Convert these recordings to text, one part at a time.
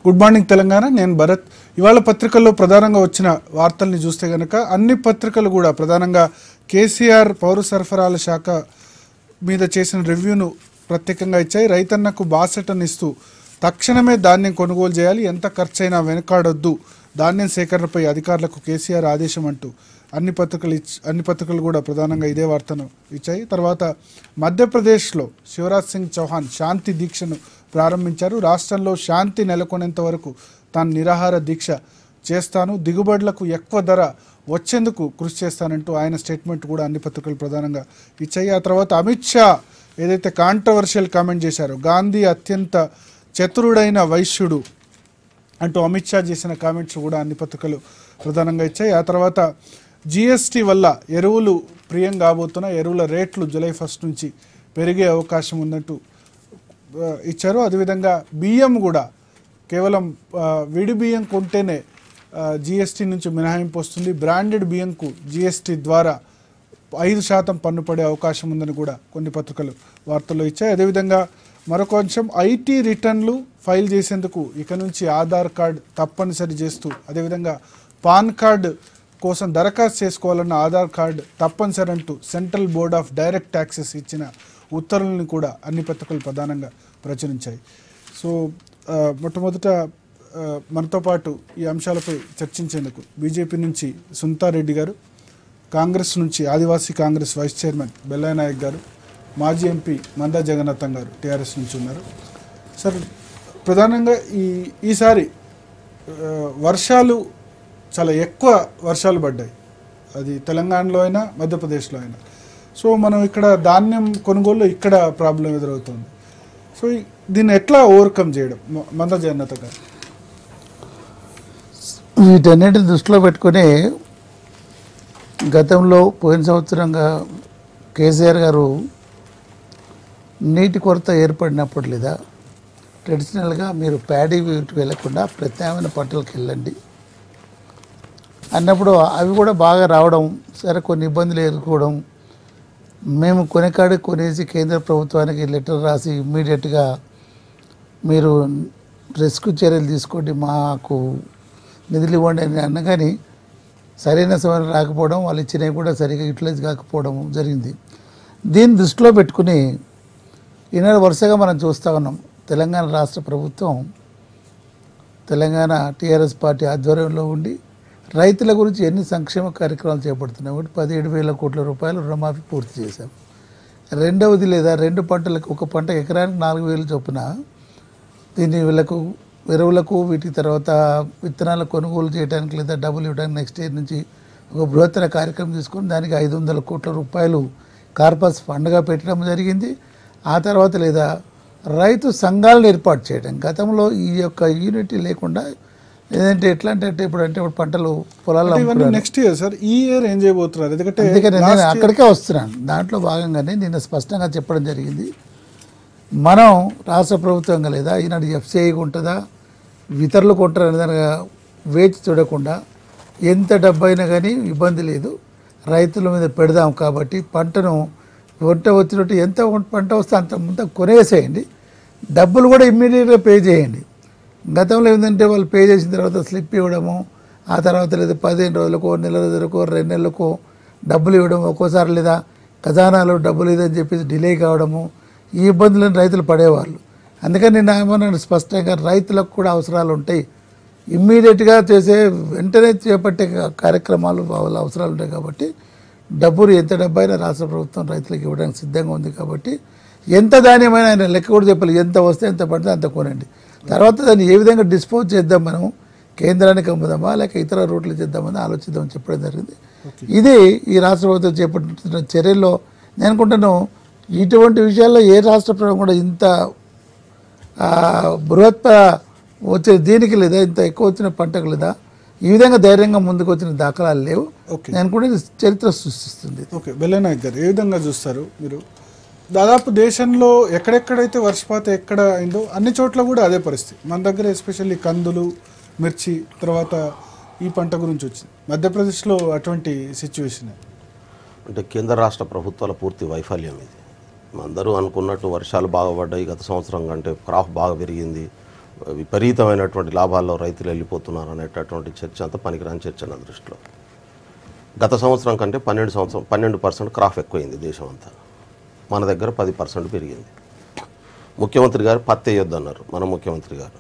Good morning Telangana. నేను భరత్. ఇవాళ పత్రికల్లో ప్రధానంగా వచ్చిన వార్తల్ని చూస్తే కనుక అన్ని పత్రికలు కూడా ప్రధానంగా కేసీఆర్ పౌర సరఫరాల శాఖ మీద చేసిన రివ్యూను ప్రత్యేకంగా ఇచ్చాయి. రైతన్నకు బాసటనిస్తూ తక్షణమే ధాన్యం కొనుగోలు చేయాలి, ఎంత ఖర్చైనా వెనకాడొద్దు, ధాన్యం సేకరణపై అధికారులకు కేసీఆర్ ఆదేశం అంటూ అన్ని పత్రికలు కూడా ప్రధానంగా ఇదే వార్తను ఇచ్చాయి. తర్వాత మధ్యప్రదేశ్లో శివరాజ్ సింగ్ చౌహాన్ శాంతి దీక్షను ప్రారంభించారు. రాష్ట్రంలో శాంతి నెలకొనేంత వరకు తాను నిరాహార దీక్ష చేస్తాను, దిగుబడులకు ఎక్కువ ధర వచ్చేందుకు కృషి చేస్తానంటూ ఆయన స్టేట్మెంట్ కూడా అన్ని పత్రికలు ప్రధానంగా ఇచ్చాయి. ఆ తర్వాత అమిత్ షా ఏదైతే కాంట్రవర్షియల్ కామెంట్ చేశారో, గాంధీ అత్యంత చతురుడైన వైశ్యుడు అంటూ అమిత్ షా చేసిన కామెంట్స్ కూడా అన్ని పత్రికలు ప్రధానంగా ఇచ్చాయి. ఆ తర్వాత జిఎస్టీ వల్ల ఎరువులు ప్రియం కాబోతున్న ఎరువుల రేట్లు జూలై 1 నుంచి పెరిగే అవకాశం ఉన్నట్టు ఇచ్చారు. అదేవిధంగా బియ్యం కూడా కేవలం విడి బియ్యం కొంటేనే జిఎస్టీ నుంచి మినహాయింపు వస్తుంది, బ్రాండెడ్ బియ్యంకు జిఎస్టీ ద్వారా 5% పన్ను పడే అవకాశం ఉందని కూడా కొన్ని పత్రికలు వార్తల్లో ఇచ్చాయి. అదేవిధంగా మరొక అంశం, ఐటీ రిటర్న్లు ఫైల్ చేసేందుకు ఇక నుంచి ఆధార్ కార్డ్ తప్పనిసరి చేస్తూ, అదేవిధంగా పాన్ కార్డు కోసం దరఖాస్తు చేసుకోవాలన్న ఆధార్ కార్డు తప్పనిసరి అంటూ central board of direct taxes ఇచ్చిన ఉత్తర్వులను కూడా అన్ని పత్రికలు ప్రధానంగా ప్రచురించాయి. సో మొట్టమొదట మనతో పాటు ఈ అంశాలపై చర్చించేందుకు బీజేపీ నుంచి సునీతారెడ్డి గారు, కాంగ్రెస్ నుంచి ఆదివాసీ కాంగ్రెస్ వైస్ చైర్మన్ బెల్లయ్య నాయక్ గారు, మాజీ ఎంపీ మందా జగన్నాథం గారు టీఆర్ఎస్ నుంచి ఉన్నారు. సార్, ప్రధానంగా ఈసారి వర్షాలు చాలా ఎక్కువ వర్షాలు పడ్డాయి, అది తెలంగాణలో అయినా మధ్యప్రదేశ్లో అయినా. సో మనం ఇక్కడ ధాన్యం కొనుగోలు ఇక్కడ ప్రాబ్లం ఎదురవుతుంది. సో దీన్ని ఎట్లా ఓవర్కమ్ చేయడం మందా జగన్నాథం గారు? వీటన్నిటిని దృష్టిలో పెట్టుకుని గతంలో పోయిన సంవత్సరంగా కేసీఆర్ గారు నీటి కొరత ఏర్పడినప్పుడు లేదా ట్రెడిషనల్గా మీరు ప్యాడీ వీటికి వెళ్ళకుండా ప్రత్యామ్నాయ పంటలకు వెళ్ళండి అన్నప్పుడు అవి కూడా బాగా రావడం, సరే కొన్ని ఇబ్బందులు ఎదుర్కోవడం, మేము కొనేకాడికి కొనేసి కేంద్ర ప్రభుత్వానికి లెటర్ రాసి ఇమ్మీడియట్గా మీరు రెస్క్యూ చర్యలు తీసుకోండి, మాకు నిధులు ఇవ్వండి అని అన్న కానీ సరైన సమయం రాకపోవడం, వాళ్ళు ఇచ్చినవి కూడా సరిగ్గా యూటిలైజ్ కాకపోవడం జరిగింది. దీన్ని దృష్టిలో పెట్టుకుని ఈనాడు వరుసగా మనం చూస్తూ ఉన్నాం. తెలంగాణ రాష్ట్ర ప్రభుత్వం తెలంగాణ టీఆర్ఎస్ పార్టీ ఆధ్వర్యంలో ఉండి రైతుల గురించి ఎన్ని సంక్షేమ కార్యక్రమాలు చేపడుతున్నాయి. ఒకటి 17,000 కోట్ల రూపాయలు రుణమాఫీ పూర్తి చేశాం. రెండవది లేదా 2 పంటలకు, ఒక పంట ఎకరానికి 4,000 చొప్పున దీన్ని వీళ్ళకు ఎరువులకు వీటి తర్వాత విత్తనాలు కొనుగోలు చేయడానికి లేదా డబ్బులు ఇవ్వడానికి నెక్స్ట్ ఇయర్ నుంచి ఒక బృహత్తర కార్యక్రమం తీసుకొని దానికి 500 కోట్ల రూపాయలు కార్పస్ ఫండ్గా పెట్టడం జరిగింది. ఆ తర్వాత లేదా రైతు సంఘాలను ఏర్పాటు చేయడం. గతంలో ఈ యొక్క యూనిటీ లేకుండా ఏదంటే ఎట్లా అంటే ఇప్పుడు పంటలు పొలాల్లో నెక్స్ట్ ఇయర్ సార్, ఈ ఇయర్ ఏం చేయబోతున్నారు? అందుకని నేను అక్కడికే వస్తున్నాను. దాంట్లో భాగంగానే నిన్న స్పష్టంగా చెప్పడం జరిగింది, మనం రాష్ట్ర ప్రభుత్వంగా లేదా ఈనాడు ఎఫ్సిఐ ఉంటుందా ఇతరులు కొంటారు అనేదానిగా వేచి చూడకుండా ఎంత డబ్బు అయినా కానీ ఇబ్బంది లేదు, రైతుల మీద పెడదాం కాబట్టి పంటను వంట వచ్చినట్టు ఎంత పంట వస్తే అంత కొనేసేయండి, డబ్బులు కూడా ఇమ్మీడియట్గా పే చేయండి. గతంలో ఏంటంటే వాళ్ళు పే చేసిన తర్వాత స్లిప్ ఇవ్వడము, ఆ తర్వాత లేదా 15 రోజులకో, నెల రోజులకో, 2 నెలలకో డబ్బులు ఇవ్వడం, ఒక్కోసారి లేదా ఖజానాలో డబ్బులు ఇదని చెప్పేసి డిలే కావడము, ఈ ఇబ్బందులను రైతులు పడేవాళ్ళు. అందుకని నేను ఏమన్నాను స్పష్టంగా, రైతులకు కూడా అవసరాలు ఉంటాయి, ఇమ్మీడియట్గా చేసే వెంటనే చేపట్టే కార్యక్రమాలు వాళ్ళ అవసరాలు ఉంటాయి కాబట్టి డబ్బులు ఎంత డబ్బు అయినా రాష్ట్ర ప్రభుత్వం రైతులకు ఇవ్వడానికి సిద్ధంగా ఉంది. కాబట్టి ఎంత ధాన్యమైనా ఆయన లెక్క కూడా చెప్పాలి, ఎంత వస్తే ఎంత పడితే అంత కొనండి. తర్వాత దాన్ని ఏ విధంగా డిస్పోజ్ చేద్దాం, మనం కేంద్రానికి అమ్ముదామా లేక ఇతర రూట్లు చేద్దామని ఆలోచిద్దామని చెప్పడం జరిగింది. ఇది ఈ రాష్ట్ర ప్రభుత్వం చేపట్టిన చర్యల్లో నేను అనుకుంటాను, ఇటువంటి విషయాల్లో ఏ రాష్ట్ర ప్రభుత్వం కూడా ఇంత బృహత్ వచ్చే దీనికి లేదా ఇంత ఎక్కువ వచ్చిన పంటకు లేదా ఈ విధంగా ధైర్యంగా ముందుకు వచ్చిన దాఖలాలు లేవు. నేను కూడా చరిత్ర సృష్టిస్తుంది. ఓకే, బెల్లయ్య నాయక్ గారు, ఏ విధంగా చూస్తారు మీరు? దాదాపు దేశంలో ఎక్కడెక్కడైతే వర్షపాతం ఎక్కడ అయిందో అన్ని చోట్ల కూడా అదే పరిస్థితి. మన దగ్గర ఎస్పెషల్లీ కందులు, మిర్చి, తర్వాత ఈ పంట గురించి వచ్చింది. మధ్యప్రదేశ్లో అటువంటి సిచ్యువేషన్ అంటే కేంద్ర రాష్ట్ర ప్రభుత్వాల పూర్తి వైఫల్యం ఇది. అందరూ అనుకున్నట్టు వర్షాలు బాగా పడ్డాయి, గత సంవత్సరం కంటే క్రాప్ బాగా పెరిగింది, విపరీతమైనటువంటి లాభాల్లో రైతులు వెళ్ళిపోతున్నారు అనేటటువంటి చర్చ అంతా పనికిరాని చర్చ నా దృష్టిలో. గత సంవత్సరం కంటే 12% క్రాప్ ఎక్కువైంది దేశం అంతా. మన దగ్గర 10% పెరిగింది. ముఖ్యమంత్రి గారు పత్తి వేయొద్దన్నారు మన ముఖ్యమంత్రి గారు.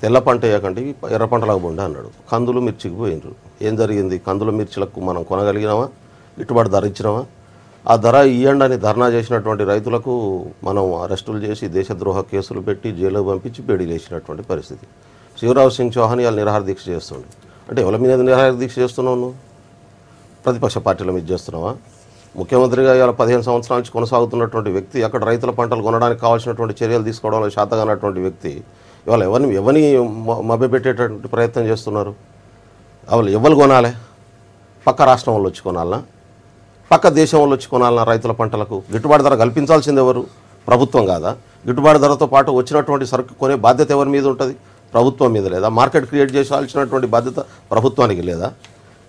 తెల్ల పంట వేయకండి ఎర్ర పంటలకు పోండి అన్నాడు. కందులు మిర్చికి పోయినరు. ఏం జరిగింది? కందుల మిర్చిలకు మనం కొనగలిగినామా? గిట్టుబాటు ధర ఇచ్చినామా? ఆ ధర ఇవ్వండి అని ధర్నా చేసినటువంటి రైతులకు మనం అరెస్టులు చేసి దేశద్రోహ కేసులు పెట్టి జైలు పంపించి బేడీలు వేసినటువంటి పరిస్థితి. శివరాజ్ సింగ్ చౌహాన్ ఇవాళ నిరాహార దీక్ష చేస్తుండే. అంటే ఎవరి మీద నిరాహార దీక్ష చేస్తున్నావు నువ్వు? ప్రతిపక్ష పార్టీల మీద చేస్తున్నావా? ముఖ్యమంత్రిగా ఇవాళ 15 సంవత్సరాల నుంచి కొనసాగుతున్నటువంటి వ్యక్తి, అక్కడ రైతుల పంటలు కొనడానికి కావాల్సినటువంటి చర్యలు తీసుకోవడంలో శాతగానటువంటి వ్యక్తి ఇవాళ ఎవరిని మభ్యపెట్టేటటువంటి ప్రయత్నం చేస్తున్నారు? వాళ్ళు ఎవరు కొనాలి? పక్క రాష్ట్రం వాళ్ళు వచ్చి కొనాలనా? పక్క దేశం వాళ్ళు వచ్చి కొనాలన్నా? రైతుల పంటలకు గిట్టుబాటు ధర కల్పించాల్సింది ఎవరు? ప్రభుత్వం కాదా? గిట్టుబాటు ధరతో పాటు వచ్చినటువంటి సరుకు కొనే బాధ్యత ఎవరి మీద ఉంటుంది? ప్రభుత్వం మీద లేదా? మార్కెట్ క్రియేట్ చేయాల్సినటువంటి బాధ్యత ప్రభుత్వానికి లేదా?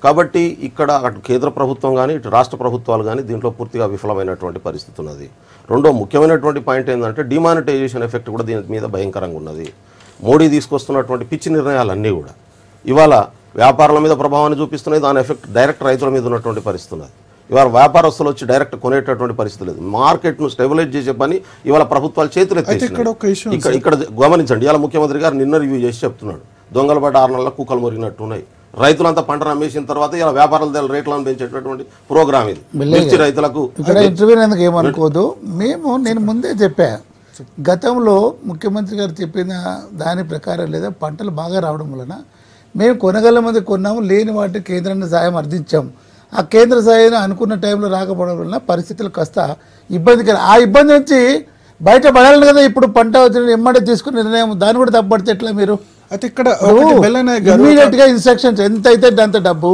కాబట్టి ఇక్కడ అటు కేంద్ర ప్రభుత్వం కానీ ఇటు రాష్ట్ర ప్రభుత్వాలు కానీ దీంట్లో పూర్తిగా విఫలమైనటువంటి పరిస్థితి ఉన్నది. రెండో ముఖ్యమైనటువంటి పాయింట్ ఏంటంటే డిమానిటైజేషన్ ఎఫెక్ట్ కూడా దీని మీద భయంకరంగా ఉన్నది. మోడీ తీసుకొస్తున్నటువంటి పిచ్చి నిర్ణయాలన్నీ కూడా ఇవాళ వ్యాపారాల మీద ప్రభావాన్ని చూపిస్తున్నాయి. దాని ఎఫెక్ట్ డైరెక్ట్ రైతుల మీద ఉన్నటువంటి పరిస్థితి ఉన్నది. ఇవాళ వ్యాపారస్తులు వచ్చి డైరెక్ట్ కొనేటటువంటి పరిస్థితి లేదు. మార్కెట్ను స్టెబిలైజ్ చేసే పని ఇవాళ ప్రభుత్వాలు చేతులు ఎత్తేసినాయి. ఇక్కడ గమనించండి, ఇవాళ ముఖ్యమంత్రి గారు నిన్న రివ్యూ చేసి చెప్తున్నాడు, దొంగల పడ్డ 6 నెలల కుక్కలు మురిగినట్టున్నాయి. రైతులంతా పంటను అమ్మేసిన తర్వాత ఇలా వ్యాపారాల రేట్లను పెంచేటటువంటి ప్రోగ్రామ్ ఇది. మిర్చి రైతులకు ఇక్కడ ఇంటర్వ్యూ ఎందుకు ఏమనుకోదు. నేను ముందే చెప్పా, గతంలో ముఖ్యమంత్రి గారు చెప్పిన దాని ప్రకారం లేదా పంటలు బాగా రావడం వలన మేము కొనగలమంది కొన్నాము, లేని వాటి కేంద్రాన్ని సాయం అర్థించాము. ఆ కేంద్ర సాయం అనుకున్న టైంలో రాకపోవడం వలన పరిస్థితులు కాస్త ఇబ్బందికర. ఆ ఇబ్బంది నుంచి బయటపడాలి కదా. ఇప్పుడు పంట వచ్చిన ఎమ్మడే తీసుకున్న నిర్ణయం దాన్ని కూడా తప్పబడితే ఎట్లా? మీరు అయితే ఇక్కడ ఇమీడియట్ గా ఇన్స్ట్రక్షన్స్ ఎంత అయితే అంత డబ్బు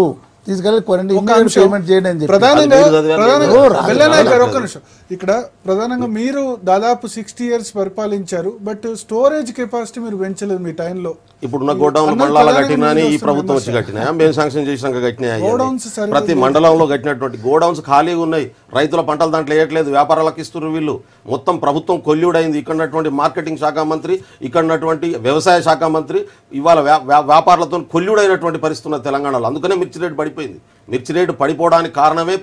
తీసుకెళ్ళి కొనండి, పేమెంట్ చేయండి అని చెప్పి. ఇక్కడ ప్రధానంగా మీరు దాదాపు 60 years పరిపాలించారు, బట్ స్టోరేజ్ కెపాసిటీ మీరు పెంచలేదు మీ టైంలో. ఇప్పుడున్న గోడౌన్లు మండలాల కట్టినా ఈ ప్రభుత్వం వచ్చి కట్టినాయా? మేము శాంక్షన్ చేసినాక కట్టినాయా? ప్రతి మండలంలో కట్టినటువంటి గోడౌన్స్ ఖాళీగా ఉన్నాయి. రైతుల పంటలు దాంట్లో వేయట్లేదు, వ్యాపారాలకు ఇస్తున్నారు వీళ్ళు. మొత్తం ప్రభుత్వం కొల్యూడైంది. ఇక్కడ మార్కెటింగ్ శాఖ మంత్రి, ఇక్కడ వ్యవసాయ శాఖ మంత్రి ఇవాళ వ్యాపారులతో కొల్యూడైనటువంటి పరిస్థితి ఉన్నది తెలంగాణలో. అందుకనే మిర్చి రేటు పడిపోయింది. మిర్చి రేటు పడిపోవడానికి కారణమే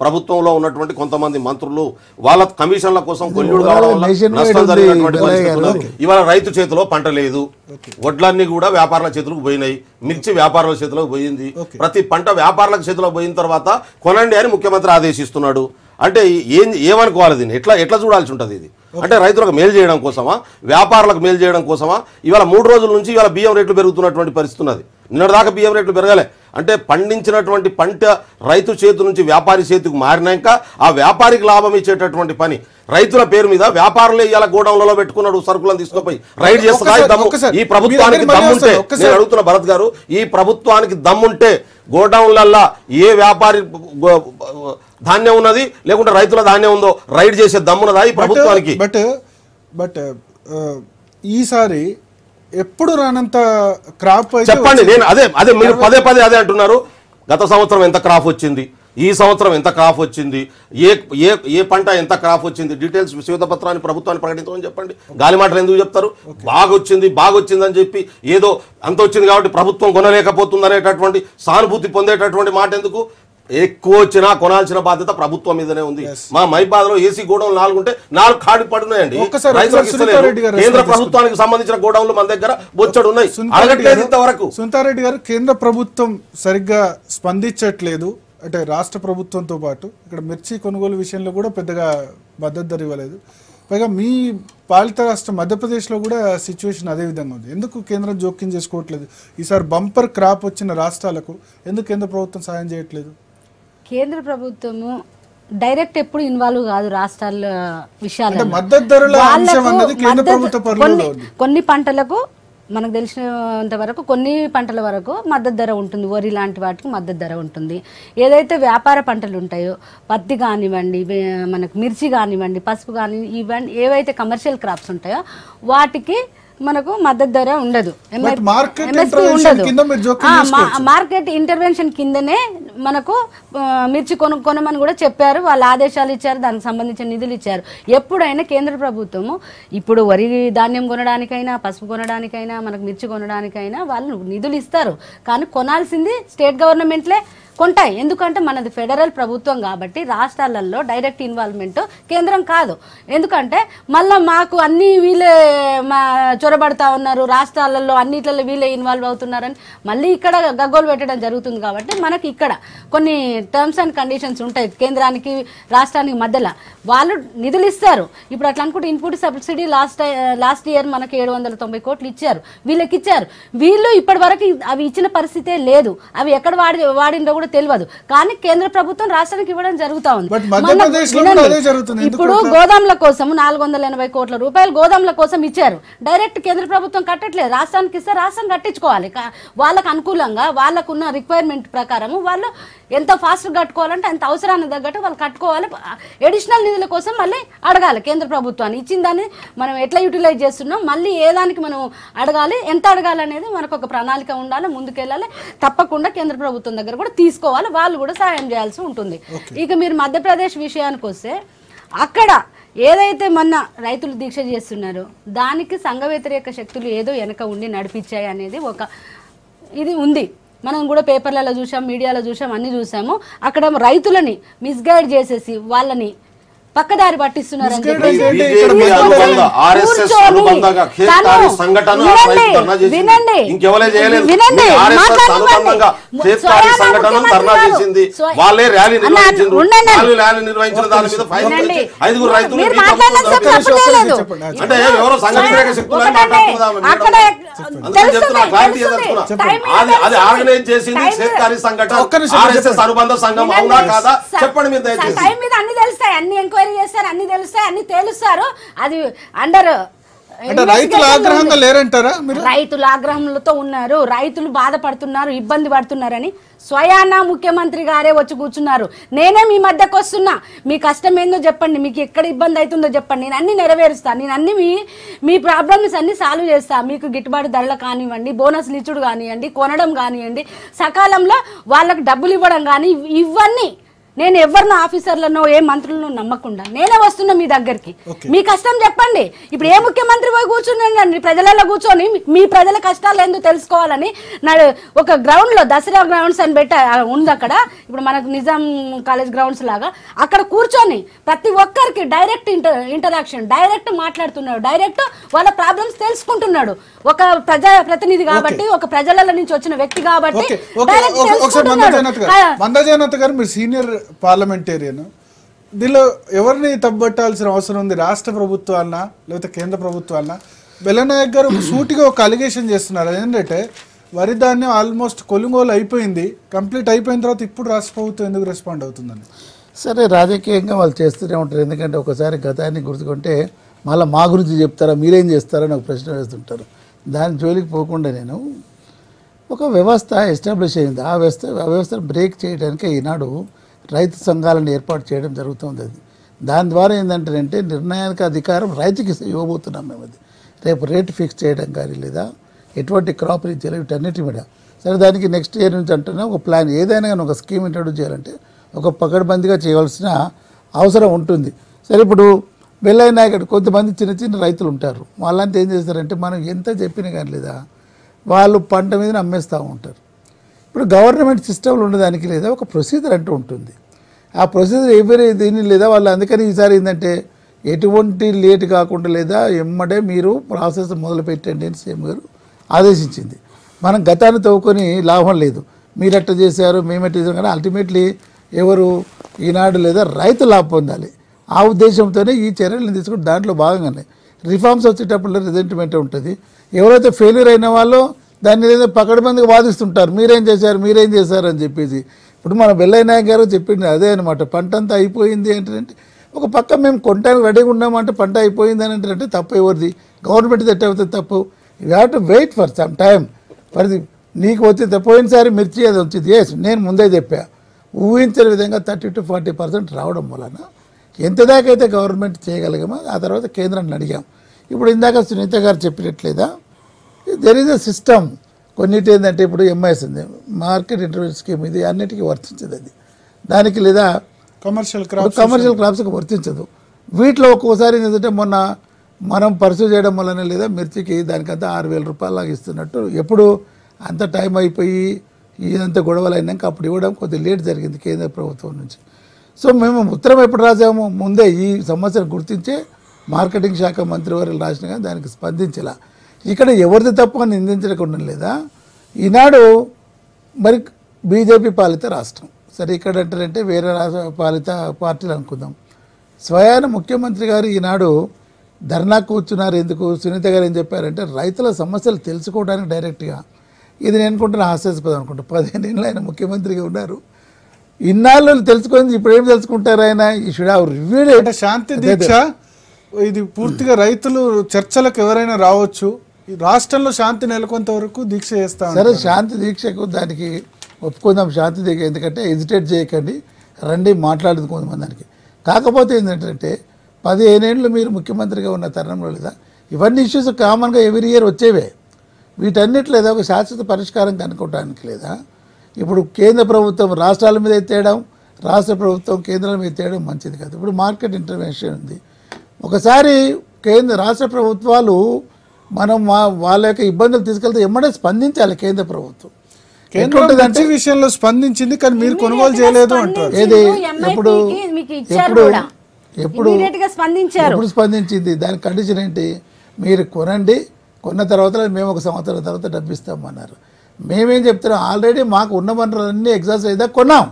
ప్రభుత్వంలో ఉన్నటువంటి కొంతమంది మంత్రులు వాళ్ళ కమిషన్ల కోసం కొల్యూడు కావడం వల్ల నష్టం జరిగినటువంటి పరిస్థితి. ఇవాళ రైతు చేతిలో పంట లేదు, వడ్లన్నీ కూడా వ్యాపారుల చేతులకు పోయినాయి, మిర్చి వ్యాపారుల చేతిలోకి పోయింది. ప్రతి పంట వ్యాపారుల చేతిలో పోయిన తర్వాత కొనండి అని ముఖ్యమంత్రి ఆదేశిస్తున్నాడు. అంటే ఏమనుకోవాలి దీన్ని? ఎట్లా చూడాల్సి ఉంటుంది ఇది? అంటే రైతులకు మేలు చేయడం కోసమా, వ్యాపారులకు మేలు చేయడం కోసమా? ఇవాళ 3 రోజుల నుంచి ఇవాళ బియ్యం రేట్లు పెరుగుతున్నటువంటి పరిస్థితి ఉన్నది. నిన్నటిదాకా బియ్యం రేట్లు పెరగలే. అంటే పండించినటువంటి పంట రైతు చేతి నుంచి వ్యాపారి చేతికి మారినాక ఆ వ్యాపారికి లాభం ఇచ్చేటటువంటి పని రైతుల పేరు మీద వ్యాపారులే ఇవాళ గోడౌన్లలో పెట్టుకున్నాడు సరుకులను తీసుకుపోయి రైడ్ చేస్తా. ఈ ప్రభుత్వానికి దమ్ముంటే, నేను అడుగుతున్న భరత్ గారు, ఈ ప్రభుత్వానికి దమ్ముంటే గోడౌన్లల్లా ఏ వ్యాపారి ధాన్యం ఉన్నది లేకుంటే రైతుల ధాన్యం ఉందో రైడ్ చేసే దమ్మున్నదా ఈ ప్రభుత్వానికి? బట్ ఈసారి ఎప్పుడు రానంత క్రాప్ చెప్పండి. నేను అదే మీరు పదే అదే అంటున్నారు. గత సంవత్సరం ఎంత క్రాప్ వచ్చింది, ఈ సంవత్సరం ఎంత క్రాప్ వచ్చింది, ఏ పంట ఎంత క్రాప్ వచ్చింది, డీటెయిల్స్ శ్వేతపత్రాన్ని ప్రభుత్వాన్ని ప్రకటించమని చెప్పండి. గాలి మాటలు ఎందుకు చెప్తారు? బాగొచ్చింది అని చెప్పి ఏదో అంత వచ్చింది కాబట్టి ప్రభుత్వం కొనలేకపోతుంది అనేటటువంటి సానుభూతి పొందేటటువంటి మాట ఎందుకు? ఎక్కువ వచ్చినా కొనాల్సిన బాధ్యత ప్రభుత్వం మీదనే ఉంది. మా మైబాద్లో ఏసీ గోడౌన్ 4 ఉంటే 4 ఖాళీ పడున్నాయండి. కేంద్ర ప్రభుత్వానికి సంబంధించిన గోడౌన్లు మన దగ్గర బొచ్చడు ఉన్నాయి. అడగట్లేదు ఇంతవరకు. సునీతారెడ్డి గారు, కేంద్ర ప్రభుత్వం సరిగ్గా స్పందించట్లేదు. అంటే రాష్ట్ర ప్రభుత్వంతో పాటు ఇక్కడ మిర్చి కొనుగోలు విషయంలో కూడా పెద్దగా మద్దతు ధర ఇవ్వలేదు. పైగా మీ పాలిత రాష్ట్రం మధ్యప్రదేశ్లో కూడా సిచ్యువేషన్ అదే విధంగా ఉంది. ఎందుకు కేంద్రం జోక్యం చేసుకోవట్లేదు? ఈసారి బంపర్ క్రాప్ వచ్చిన రాష్ట్రాలకు ఎందుకు కేంద్ర ప్రభుత్వం సాయం చేయట్లేదు? కేంద్ర ప్రభుత్వము డైరెక్ట్ ఎప్పుడు ఇన్వాల్వ్ కాదు రాష్ట్రాల విషయాలు. మద్దతు ధరల అంశం అన్నది కేంద్ర ప్రభుత్వ పరిధిలో ఉంది. కొన్ని పంటలకు మనకు తెలిసినంత వరకు కొన్ని పంటల వరకు మద్దతు ధర ఉంటుంది. వరి లాంటి వాటికి మద్దతు ధర ఉంటుంది. ఏదైతే వ్యాపార పంటలు ఉంటాయో, పత్తి కానివ్వండి, మనకు మిర్చి కానివ్వండి, పసుపు కానివ్వండి, ఇవన్నీ ఏవైతే కమర్షియల్ క్రాప్స్ ఉంటాయో వాటికి మనకు మద్దతు ధర ఉండదు, మార్కెట్ MSP ఇంటర్వెన్షన్ ఉండదు. కింద మీరు జోక్యం చేసుకోవచ్చు. మార్కెట్ ఇంటర్వెన్షన్ కిందనే మనకు మిర్చి కొనమని కూడా చెప్పారు, వాళ్ళు ఆదేశాలు ఇచ్చారు, దానికి సంబంధించిన నిధులు ఇచ్చారు. ఎప్పుడైనా కేంద్ర ప్రభుత్వము ఇప్పుడు వరి ధాన్యం కొనడానికైనా, పసుపు కొనడానికైనా, మనకు మిర్చి కొనడానికైనా వాళ్ళు నిధులు ఇస్తారు. కానీ కొనాల్సింది స్టేట్ గవర్నమెంట్లే కొంటాయి. ఎందుకంటే మనది ఫెడరల్ ప్రభుత్వం కాబట్టి రాష్ట్రాలలో డైరెక్ట్ ఇన్వాల్వ్మెంట్ కేంద్రం కాదు. ఎందుకంటే మళ్ళీ మాకు అన్ని వీళ్ళే చొరబడతా ఉన్నారు, రాష్ట్రాలలో అన్నిట్లలో వీళ్ళే ఇన్వాల్వ్ అవుతున్నారని మళ్ళీ ఇక్కడ గగ్గోలు పెట్టడం జరుగుతుంది. కాబట్టి మనకి ఇక్కడ కొన్ని టర్మ్స్ అండ్ కండిషన్స్ ఉంటాయి కేంద్రానికి రాష్ట్రానికి మధ్యలో. వాళ్ళు నిధులు ఇస్తారు. ఇప్పుడు అట్లా అనుకుంటే ఇన్పుట్ సబ్సిడీ లాస్ట్ ఇయర్ మనకి 790 కోట్లు ఇచ్చారు, వీళ్ళకి ఇచ్చారు. వీళ్ళు ఇప్పటి వరకు అవి ఇచ్చిన పరిస్థితే లేదు. అవి ఎక్కడ వాడిందో కూడా తెలియదు. కానీ కేంద్ర ప్రభుత్వం రాష్ట్రానికి ఇవ్వడం జరుగుతా ఉంది. ఇప్పుడు గోదాముల కోసం 480 కోట్ల రూపాయలు గోదాముల కోసం ఇచ్చారు. డైరెక్ట్ కేంద్ర ప్రభుత్వం కట్టట్లేదు, రాష్ట్రానికి ఇస్తే రాష్ట్రం కట్టించుకోవాలి. వాళ్ళకు అనుకూలంగా వాళ్ళకున్న రిక్వైర్మెంట్ ప్రకారం వాళ్ళు ఎంత ఫాస్ట్ కట్టుకోవాలంటే అంత అవసరాన్ని తగ్గట్టు వాళ్ళు కట్టుకోవాలి. అడిషనల్ నిధుల కోసం మళ్ళీ అడగాలి కేంద్ర ప్రభుత్వాన్ని. ఇచ్చిన దాన్ని మనం ఎట్లా యూటిలైజ్ చేస్తున్నాం, మళ్ళీ ఏ దానికి మనం అడగాలి, ఎంత అడగాలి అనేది మనకు ఒక ప్రణాళిక ఉండాలి, ముందుకెళ్ళాలి. తప్పకుండా కేంద్ర ప్రభుత్వం దగ్గర కూడా తీసుకోవాలి, వాళ్ళు కూడా సహాయం చేయాల్సి ఉంటుంది. ఇక మీరు మధ్యప్రదేశ్ విషయానికి వస్తే అక్కడ ఏదైతే మొన్న రైతులు దీక్ష చేస్తున్నారో దానికి సంఘ వ్యతిరేక శక్తులు ఏదో వెనక ఉండి నడిపించాయి అనేది ఒక ఇది ఉంది. మనం కూడా పేపర్లలో చూసాం, మీడియాలో చూసాం, అన్ని చూసాము. అక్కడ రైతులని మిస్గైడ్ చేసేసి వాళ్ళని పక్కదారి పట్టిస్తున్నారు అని చెప్పేసి అన్ని ఎంక్వైరీ చేస్తారు, అన్ని తెలుస్తాయి, అన్ని తేలుస్తారు. అది అండర్ రైతుల ఆగ్రహంగా లేరంటారా? రైతుల ఆగ్రహంతో ఉన్నారు, రైతులు బాధపడుతున్నారు, ఇబ్బంది పడుతున్నారని స్వయానా ముఖ్యమంత్రి గారే వచ్చి కూర్చున్నారు. నేనే మీ మధ్యకు వస్తున్నా, మీ కష్టం ఏందో చెప్పండి, మీకు ఎక్కడ ఇబ్బంది అవుతుందో చెప్పండి, నేను అన్ని నెరవేరుస్తాను, నేను అన్ని మీ ప్రాబ్లమ్స్ అన్ని సాల్వ్ చేస్తా. మీకు గిట్టుబాటు ధరలు కానివ్వండి, బోనస్లు ఇచ్చుడు కానివ్వండి, కొనడం కానివ్వండి, సకాలంలో వాళ్ళకు డబ్బులు ఇవ్వడం కానీ, ఇవన్నీ నేను ఎవరినో ఆఫీసర్లను ఏ మంత్రులను నమ్మకుండా నేనే వస్తున్నా మీ దగ్గరికి. మీ కష్టం చెప్పండి. ఇప్పుడు ఏ ముఖ్యమంత్రి పోయి కూర్చున్నాండి ప్రజలలో కూర్చొని మీ ప్రజల కష్టాలు ఏందో తెలుసుకోవాలని ఒక గ్రౌండ్ లో దసరా గ్రౌండ్స్ అని ఉంది అక్కడ. ఇప్పుడు మనకు నిజాం కాలేజ్ గ్రౌండ్స్ లాగా అక్కడ కూర్చొని ప్రతి ఒక్కరికి డైరెక్ట్ ఇంటరాక్షన్, డైరెక్ట్ మాట్లాడుతున్నాడు, డైరెక్ట్ వాళ్ళ ప్రాబ్లమ్స్ తెలుసుకుంటున్నాడు. ఒక ప్రజాప్రతినిధి కాబట్టి, ఒక ప్రజల నుంచి వచ్చిన వ్యక్తి కాబట్టి సీనియర్ పార్లమెంటేరియన్, దీనిలో ఎవరిని తప్పబట్టాల్సిన అవసరం ఉంది? రాష్ట్ర ప్రభుత్వాలనా లేకపోతే కేంద్ర ప్రభుత్వాలనా? బెల్లనాయక్ గారు సూటిగా ఒక అలిగేషన్ చేస్తున్నారు. ఏంటంటే వరి ధాన్యం ఆల్మోస్ట్ కొనుగోలు అయిపోయింది, కంప్లీట్ అయిపోయిన తర్వాత ఇప్పుడు రాష్ట్ర ప్రభుత్వం ఎందుకు రెస్పాండ్ అవుతుందని. సరే, రాజకీయంగా వాళ్ళు చేస్తూనే ఉంటారు. ఎందుకంటే ఒకసారి గతాన్ని గుర్తుకుంటే మళ్ళీ మా గురించి చెప్తారా, మీరేం చేస్తారని ఒక ప్రశ్న వేస్తుంటారు. దాని జోలికి పోకుండా నేను ఒక వ్యవస్థ ఎస్టాబ్లిష్ అయింది. ఆ వ్యవస్థను బ్రేక్ చేయడానికి ఈనాడు రైతు సంఘాలను ఏర్పాటు చేయడం జరుగుతుంది. అది దాని ద్వారా ఏంటంటే నిర్ణయానికి అధికారం రైతుకి ఇవ్వబోతున్నాం మేము. అది రేపు రేటు ఫిక్స్ చేయడం కానీ, లేదా ఎటువంటి క్రాప్ రీచ్ చేయాలి, వీటన్నిటి మీద. సరే, దానికి నెక్స్ట్ ఇయర్ నుంచి అంటున్నా ఒక ప్లాన్, ఏదైనా కానీ ఒక స్కీమ్ ఇంట్రడ్యూస్ చేయాలంటే ఒక పకడ్బందీగా చేయవలసిన అవసరం ఉంటుంది. సరే, ఇప్పుడు బెల్లనాయకుడు కొంతమంది చిన్న చిన్న రైతులు ఉంటారు. వాళ్ళంతా ఏం చేస్తారంటే మనం ఎంత చెప్పినా కానీ లేదా వాళ్ళు పంట మీద అమ్మేస్తూ ఉంటారు. ఇప్పుడు గవర్నమెంట్ సిస్టంలో ఉండడానికి లేదా ఒక ప్రొసీజర్ అంటూ ఉంటుంది. ఆ ప్రొసీజర్ ఎవరి దీన్ని లేదా వాళ్ళు అందుకని ఈసారి ఏంటంటే ఎటువంటి లేట్ కాకుండా లేదా ఎమ్మడే మీరు ప్రాసెస్ మొదలు పెట్టండి అని సీఎం గారు ఆదేశించింది. మనం గతాన్ని తవ్వుకొని లాభం లేదు, మీరు ఎట్లా చేశారు మేమెట్లా చేసాం, కానీ అల్టిమేట్లీ ఎవరు ఈనాడు లేదా రైతు లాభం పొందాలి. ఆ ఉద్దేశంతోనే ఈ చర్యలను తీసుకుని దాంట్లో భాగంగానే రిఫార్మ్స్ వచ్చేటప్పుడు రిజెంట్మెంట్ ఉంటుంది. ఎవరైతే ఫెయిల్యూర్ అయిన వాళ్ళు దాన్ని ఏదైతే పకడ్బందీగా వాదిస్తుంటారు, మీరేం చేశారు అని చెప్పేసి. ఇప్పుడు మన బెల్లనాయక్ గారు చెప్పింది అదే అనమాట. పంట అంతా అయిపోయింది అంటే ఒక పక్క మేము కొనడానికి రెడీగా ఉన్నామంటే పంట అయిపోయింది అని అంటే తప్పు ఎవరిది? గవర్నమెంట్ ఎట్ట అవుతుంది తప్పు? You have to wait for some time for the. నీకు వచ్చింది పోయినసారి మిర్చి అది వచ్చింది, ఎస్ నేను ముందే చెప్పా, ఊహించిన విధంగా 30 to 40% రావడం వలన ఎంత దాకైతే గవర్నమెంట్ చేయగలిగామో ఆ తర్వాత కేంద్రాన్ని అడిగాం. ఇప్పుడు ఇందాక సునీత గారు చెప్పినట్లేదా దెర్ ఈజ్ అ సిస్టమ్. కొన్నిటి ఏంటంటే ఇప్పుడు ఎంఐఎస్ ఉంది, మార్కెట్ ఇంటర్వెల్ స్కీమ్, ఇది అన్నిటికీ వర్తించదు అది దానికి, లేదా కమర్షియల్ క్రాప్స్కి వర్తించదు. వీటిలో ఒక్కోసారి ఏంటంటే మొన్న మనం పర్సూ చేయడం వల్లనే లేదా మిర్చికి దానికంతా 6,000 రూపాయలు లాగా ఇస్తున్నట్టు ఎప్పుడు అంత టైం అయిపోయి ఇదంతా గొడవలు అయినాక అప్పుడు ఇవ్వడం కొద్దిగా లేట్ జరిగింది కేంద్ర ప్రభుత్వం నుంచి. సో మేము ఉత్తరం ఎప్పుడు రాసాము, ముందే ఈ సమస్యను గుర్తించే మార్కెటింగ్ శాఖ మంత్రి వారు రాసిన కానీ దానికి స్పందించేలా. ఇక్కడ ఎవరిది తప్పు అని నిందించకుండా లేదా, ఈనాడు మరి బీజేపీ పాలిత రాష్ట్రం, సరే ఇక్కడ అంటారంటే వేరే రాష్ట్ర పాలిత పార్టీలు అనుకుందాం. స్వయాన ముఖ్యమంత్రి గారు ఈనాడు ధర్నా కూర్చున్నారు. ఎందుకు? సునీత గారు ఏం చెప్పారంటే రైతుల సమస్యలు తెలుసుకోవడానికి డైరెక్ట్గా. ఇది నేను అనుకుంటున్నా హాస్యాస్పదం అనుకుంటా. 15 ఏళ్ళు ఆయన ముఖ్యమంత్రిగా ఉన్నారు, ఇన్నాళ్ళు తెలుసుకుంది, ఇప్పుడు ఏం తెలుసుకుంటారు ఆయన? ఈ షుడ్ హావ్ రివ్యూడ్. అంటే శాంతి దీక్ష ఇది పూర్తిగా రైతులు చర్చలకు ఎవరైనా రావచ్చు, ఈ రాష్ట్రంలో శాంతి నెలకొంత వరకు దీక్ష చేస్తాం. సరే శాంతి దీక్షకు దానికి ఒప్పుకుందాం, శాంతి దీక్ష, ఎందుకంటే హెజిటేట్ చేయకండి, రండి మాట్లాడుకుందాం దానికి. కాకపోతే ఏంటంటే 15 ఏళ్ళు మీరు ముఖ్యమంత్రిగా ఉన్న తరుణంలో లేదా ఇవన్నీ ఇష్యూస్ కామన్గా ఎవ్రీ ఇయర్ వచ్చేవే, వీటన్నిటి లేదా ఒక శాశ్వత పరిష్కారం కనుక్కోవడానికి లేదా. ఇప్పుడు కేంద్ర ప్రభుత్వం రాష్ట్రాల మీద ఎత్తేయడం, రాష్ట్ర ప్రభుత్వం కేంద్రాల మీద ఎత్తేయడం మంచిది కాదు. ఇప్పుడు మార్కెట్ ఇంటర్వెన్షన్ ఉంది, ఒకసారి రాష్ట్ర ప్రభుత్వాలు మనం వాళ్ళ యొక్క ఇబ్బందులు తీసుకెళ్తే ఎమ్మడే స్పందించాలి కేంద్ర ప్రభుత్వం. కేంద్రం విషయంలో స్పందించింది కానీ మీరు కొనుగోలు చేయలేదు అంటారు. ఏది ఎప్పుడు ఎప్పుడు స్పందించింది? దాని కండిషన్ ఏంటి? మీరు కొనండి, కొన్న తర్వాత మేము 1 సంవత్సరం తర్వాత డబ్బు ఇస్తామన్నారు. మేమేం చెప్తున్నాం, ఆల్రెడీ మాకు ఉన్న వనరులన్నీ ఎగ్జాస్ట్ అయితే కొన్నాం.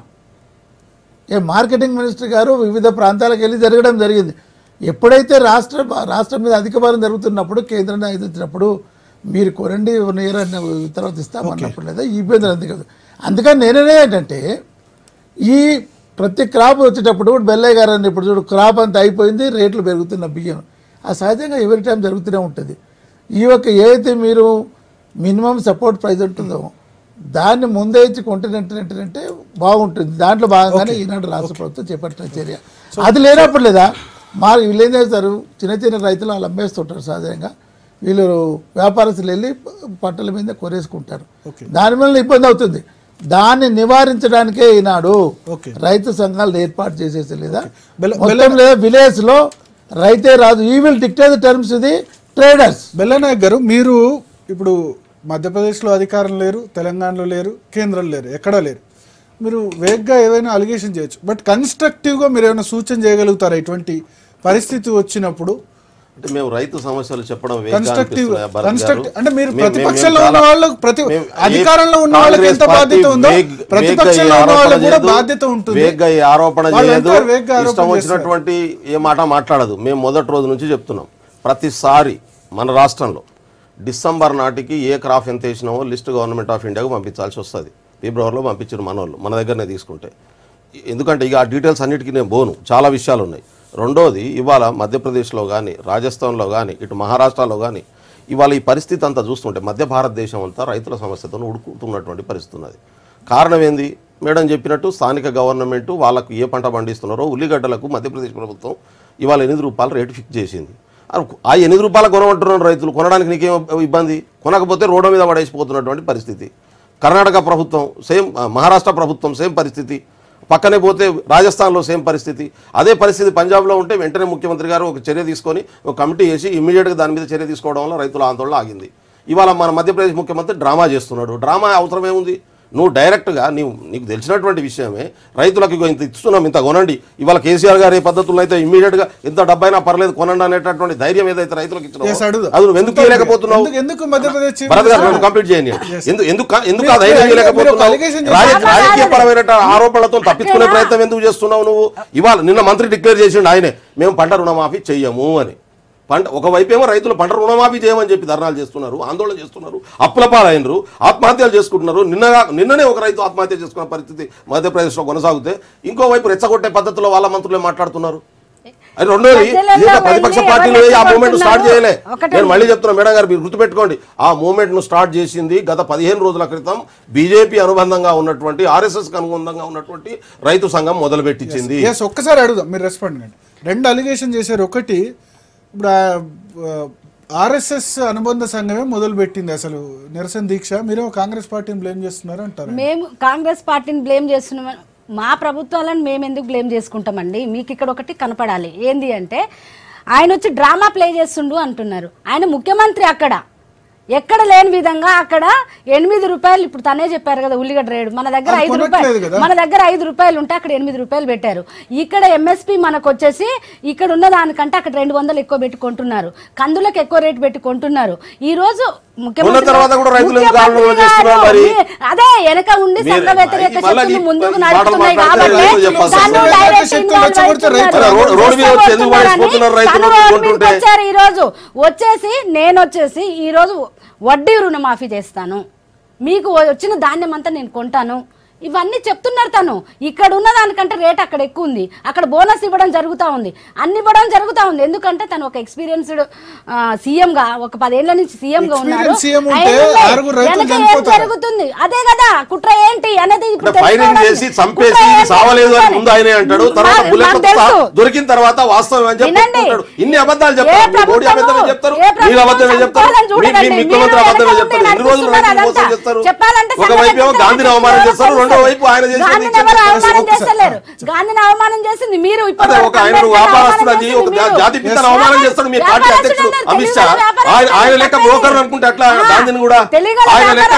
మార్కెటింగ్ మినిస్టర్ గారు వివిధ ప్రాంతాలకు వెళ్ళి జరగడం జరిగింది. ఎప్పుడైతే రాష్ట్రం మీద అధిక భారం జరుగుతున్నప్పుడు కేంద్రాన్ని ఎదుర్చినప్పుడు మీరు కొనండి తర్వాత ఇస్తామన్నప్పుడు లేదా ఈ ఇబ్బందులు అంతే కదా. అందుకని నేనే ఏంటంటే ఈ ప్రతి క్రాప్ వచ్చేటప్పుడు బెల్లయ్య గారు అని ఇప్పుడు చూడు క్రాప్ అంతా అయిపోయింది, రేట్లు పెరుగుతున్న బియ్యం, ఆ సహజంగా ఎవరి టైం జరుగుతూనే ఉంటుంది. ఈ యొక్క ఏదైతే మీరు మినిమం సపోర్ట్ ప్రైస్ ఉంటుందో దాన్ని ముందే ఇచ్చి కొంటే బాగుంటుంది. దాంట్లో భాగంగానే ఈనాడు రాష్ట్ర ప్రభుత్వం చేపట్టిన చర్య. అది లేనప్పుడు లేదా వీళ్ళు ఏం చేస్తారు, చిన్న రైతులు వాళ్ళు అమ్మేస్తుంటారు సహజంగా, వీళ్ళు వ్యాపారస్తులు వెళ్ళి పంటల మీద కొనేసుకుంటారు, దానివల్ల ఇబ్బంది అవుతుంది. దాన్ని నివారించడానికే ఈనాడు రైతు సంఘాలు ఏర్పాటు చేసేసి లేదా విలేజ్ లో రైతే రాజు, ఈ will dictate the terms the traders. Bella Nayak గారు, మీరు ఇప్పుడు మధ్యప్రదేశ్లో అధికారం లేరు, తెలంగాణలో లేరు, కేంద్రంలో లేరు, ఎక్కడా లేరు, మీరు వేగ్గా ఏదైనా అలిగేషన్ చేయొచ్చు, బట్ కన్స్ట్రక్టివ్గా మీరు ఏమైనా సూచన చేయగలుగుతారా ఇటువంటి పరిస్థితి వచ్చినప్పుడు? అంటే మేము రైతు సమస్యలు చెప్పడం అంటే మీరు ప్రతిపక్షంలో ఉన్న వాళ్ళు అధికారంలో ఉన్న వాళ్ళకి ఎంత బాధ్యత ఉందో ప్రతిపక్షంలో ఉన్న వాళ్ళకి కూడా బాధ్యత ఉంటుంది. వేగ్గా ఈ ఆరోపణ చేయదు, ఇష్టం వచ్చినటువంటి ఏ మాట మాట్లాడదు. మేము మొదటి రోజు నుంచి చెప్తున్నాం, ప్రతిసారి మన రాష్ట్రంలో డిసెంబర్ నాటికి ఏ క్రాప్ ఎంత వేసినామో లిస్ట్ గవర్నమెంట్ ఆఫ్ ఇండియాకు పంపించాల్సి వస్తుంది. ఫిబ్రవరిలో పంపించారు మన వాళ్ళు, మన దగ్గరనే తీసుకుంటే. ఎందుకంటే ఇక ఆ డీటెయిల్స్ అన్నిటికీ నేను పోను, చాలా విషయాలు ఉన్నాయి. రెండోది, ఇవాళ మధ్యప్రదేశ్లో కానీ, రాజస్థాన్లో కానీ, ఇటు మహారాష్ట్రలో కానీ ఇవాళ ఈ పరిస్థితి అంతా చూస్తుంటే మధ్య భారతదేశం అంతా రైతుల సమస్యతో ఉడుకుతున్నటువంటి పరిస్థితి ఉన్నది. కారణం ఏంది? మేడం చెప్పినట్టు స్థానిక గవర్నమెంటు వాళ్ళకు ఏ పంట పండిస్తున్నారో ఉల్లిగడ్డలకు మధ్యప్రదేశ్ ప్రభుత్వం ఇవాళ 8 రూపాయలు రేటు ఫిక్స్ చేసింది. ఆ 8 రూపాయలు కొనమంటున్నారు రైతులు, కొనడానికి నీకేం ఇబ్బంది? కొనకపోతే రోడ్డు మీద పడేసిపోతున్నటువంటి పరిస్థితి. కర్ణాటక ప్రభుత్వం సేమ్, మహారాష్ట్ర ప్రభుత్వం సేమ్ పరిస్థితి, పక్కనే పోతే రాజస్థాన్లో సేమ్ పరిస్థితి. అదే పరిస్థితి పంజాబ్లో ఉంటే వెంటనే ముఖ్యమంత్రి గారు ఒక చర్య తీసుకొని ఒక కమిటీ చేసి ఇమ్మీడియట్గా దాని మీద చర్య తీసుకోవడం వల్ల రైతుల ఆందోళన ఆగింది. ఇవాళ మన మధ్యప్రదేశ్ ముఖ్యమంత్రి డ్రామా చేస్తున్నాడు. డ్రామా అవసరం ఏముంది? నువ్వు డైరెక్ట్గా నీకు తెలిసినటువంటి విషయమే, రైతులకు ఇంత ఇస్తున్నాం, ఇంత కొనండి. ఇవాళ కేసీఆర్ గారు ఏ పద్ధతుల్లో అయితే ఇమ్మీడియట్గా ఎంత డబ్బైనా పర్లేదు కొనండి అనేటటువంటి ధైర్యం ఏదైతే రైతులకు ఇచ్చినావు అది నువ్వు ఎందుకు ఇవ్వలేకపోతున్నావు? భరత్ గారు కంప్లీట్ చేయండి. ఎందుకు ఆ ధైర్యం ఇవ్వలేకపోతున్నావు? రాజకీయ పరమైన ఆరోపణలతో తప్పించుకునే ప్రయత్నం ఎందుకు చేస్తున్నావు నువ్వు? ఇవాళ నిన్న మంత్రి డిక్లేర్ చేసిండు ఆయనే, మేము పంట రుణమాఫీ చెయ్యము అని. ఒకవైపు ఏమో రైతులు పంట రుణమాఫీ చేయమని చెప్పి ధర్నాలు చేస్తున్నారు, ఆందోళన చేస్తున్నారు, అప్పుల పాలైనరు, ఆత్మహత్యలు చేసుకుంటున్నారు. నిన్ననే ఒక రైతు ఆత్మహత్య చేసుకున్న పరిస్థితి మధ్యప్రదేశ్లో కొనసాగితే ఇంకోవైపు రెచ్చగొట్టే పద్ధతిలో వాళ్ళ మంత్రులే మాట్లాడుతున్నారు. అది రెండోది, ప్రతిపక్ష పార్టీలు ఆ మూవ్మెంట్ స్టార్ట్ చేయలే. నేను మళ్ళీ చెప్తున్నా మేడం గారు, మీరు గుర్తుపెట్టుకోండి, ఆ మూవ్మెంట్ ను స్టార్ట్ చేసింది గత 15 రోజుల క్రితం బీజేపీ అనుబంధంగా ఉన్నటువంటి, ఆర్ఎస్ఎస్ కు అనుబంధంగా ఉన్నటువంటి రైతు సంఘం మొదలుపెట్టించింది. ఒక్కసారి అడుగుదాం, మీరు రెస్పాండ్ కండి. 2 అలిగేషన్ చేశారు. ఒకటి, ఇప్పుడు ఆర్ఎస్ఎస్ అనుబంధ సంఘమే మొదలు పెట్టింది అసలు నిరసన దీక్ష. మీరు కాంగ్రెస్ పార్టీని బ్లేమ్ చేస్తున్నారు అంటారు. మేము కాంగ్రెస్ పార్టీని బ్లేమ్ చేస్తున్నాం. మా ప్రభుత్వాలను మేము ఎందుకు బ్లేమ్ చేసుకుంటామండి? మీకు ఇక్కడ ఒకటి కనపడాలి. ఏంది అంటే ఆయన వచ్చి డ్రామా ప్లే చేస్తుండు అంటున్నారు. ఆయన ముఖ్యమంత్రి, అక్కడ ఎక్కడ లేని విధంగా అక్కడ 8 రూపాయలు, ఇప్పుడు తనే చెప్పారు కదా ఉల్లిగడ్డ రేటు, మన దగ్గర 5 రూపాయలు, మన దగ్గర 5 రూపాయలు ఉంటే అక్కడ 8 రూపాయలు పెట్టారు. ఇక్కడ ఎంఎస్పి మనకు వచ్చేసి ఇక్కడ ఉన్న దానికంటే అక్కడ 200 ఎక్కువ పెట్టి కొంటున్నారు, కందులకు ఎక్కువ రేటు పెట్టి కొంటున్నారు. ఈ రోజు అదే వెనక ఉండి సంఘ వ్యతిరేక శక్తులు ముందుకు నడుపుతున్నాయి కాబట్టి ఈ రోజు వచ్చేసి నేను వచ్చేసి ఈ రోజు వడ్డీ రుణమాఫీ చేస్తాను, మీకు వచ్చిన ధాన్యం అంతా నేను కొంటాను, ఇవన్నీ చెప్తున్నారు. తను ఇక్కడ ఉన్న దానికంటే రేట్ అక్కడ ఎక్కువ ఉంది, అక్కడ బోనస్ ఇవ్వడం జరుగుతూ ఉంది, అన్ని ఇవ్వడం జరుగుతూ ఉంది. ఎందుకంటే తను ఒక ఎక్స్పీరియన్స్డ్ సీఎం గా, ఒక 10 ఏళ్ల నుంచి సీఎం గా ఉన్నారు. జరుగుతుంది అదే కదా కుట్ర ఏంటి అనేది ఇప్పుడు దొరికిన తర్వాత వాస్తవం అని చెప్పి ఇన్ని అబద్ధాలు చెప్తారు. ఒకవైపు ఏమో గాంధీని అవమానం చేస్తారు, రెండో వైపు ఆయన గాంధీని అవమానం చేసింది మీరు. జాతి పితను అవమానం చేస్తాడు మీ పార్టీ అధ్యక్షుడు అమిత్ షా. ఆయన లెక్క బ్రోకర్ అనుకుంటే అట్లా గాంధీని కూడా ఆయన లెక్క